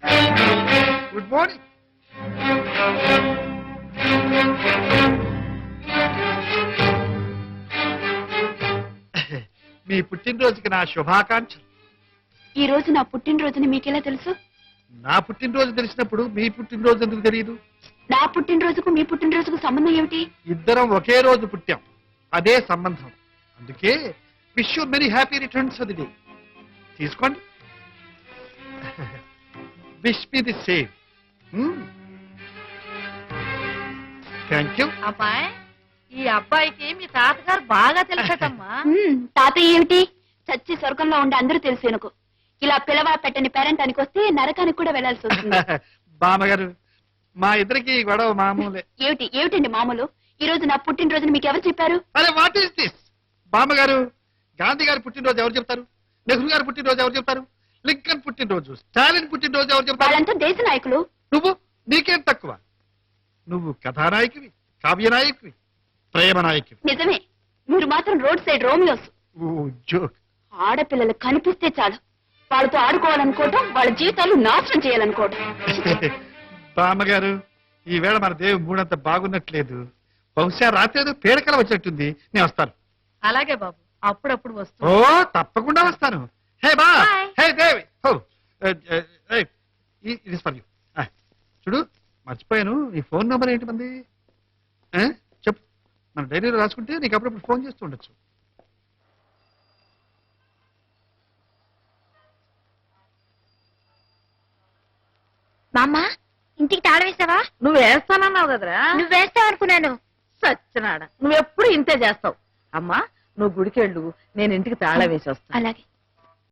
Good morning. మీ పుట్టినరోజుకి నా శుభాకాంక్షలు. ఈ రోజు నా పుట్టినరోజుని మీకెలా తెలుసు? నా పుట్టినరోజు తెలిసినప్పుడు మీ పుట్టినరోజు ఎందుకు తెలియదు? నా పుట్టినరోజుకు మీ పుట్టినరోజుకు సంబంధం ఏమిటి? ఇద్దరం ఒకే రోజు పుట్టాం, అదే సంబంధం. అందుకే wish you many happy returns of the day. తీసుకోండి. Wish me the same. Thank you. అమ్మాయి, ఈ అబ్బాయికి మీ తాతగారు బాగా తెలుసటమ్మా. తాతయ్య ఏమిటి? చచ్చి స్వర్గంలో ఉండి అందరూ తెలిసి ఎనుకో. ఇలా పిలవా పెట్టని పేరెంట్ అనికొస్తే నరకానికి కూడా వెళ్లాల్సి వస్తుంది. బామ్మగారు, మా ఇద్దరికి గొడవ మామూలే. ఏమిటండి మామూలు? ఈ రోజు నా పుట్టినరోజుని మీకు ఎవరు చెప్పారు? అరే వాట్ ఈస్ దిస్? బామ్మగారు, గాంధీ గారి పుట్టినరోజు ఎవరు చెప్తారు? నెహ్రూ గారి పుట్టినరోజు ఎవరు చెప్తారు? లింకన్ పుట్టినరోజు, స్టాలిన్ పుట్టినరోజు ఎవరు చెప్తారు? వాళ్ళంతా దేశ నాయకులు. నువ్వు నీకేం తక్కువ? నువ్వు కథానాయకువి, కావ్యనాయకువి, ప్రేమ నాయకువి. నిజమే, మీరు మాత్రం రోడ్ సైడ్ రోమియోస్. జోక్. ఆడపిల్లలు కనిపిస్తే చాలు వాళ్ళతో ఆడుకోవాలనుకోవటం, వాళ్ళ జీవితాలు నాశనం చేయాలనుకోవటం. బామ్మగారు, ఈవేళ మన దేవి మూడంత బాగున్నట్లేదు. బహుశా రాత్రి ఏదో పీడకల వచ్చినట్టుంది. నేను వస్తాను. అలాగే బాబు, అప్పుడప్పుడు వస్తూ. ఓ తప్పకుండా వస్తాను. హే బా, Bye. హే దేవి. ఇది ఫర్ యూ. చూడు, మర్చిపోయాను. నీ ఫోన్ నంబర్ ఏంటి మంది? చెప్పు, మన డైరీలో రాసుకుంటే నీకు అప్పుడప్పుడు ఫోన్ చేస్తూ ఉండొచ్చు. మామ, ఇంటికి తాళం వేసావా? నువ్వు వేస్తానన్నావు కదరా. నువ్వు వేస్తావు అనుకున్నాను. సచ్చినాడ, నువ్వెప్పుడు ఇంతే చేస్తావు. అమ్మా, నువ్వు గుడికెళ్ళు, నేను ఇంటికి తాళం వేసి వస్తాను. అలాగే.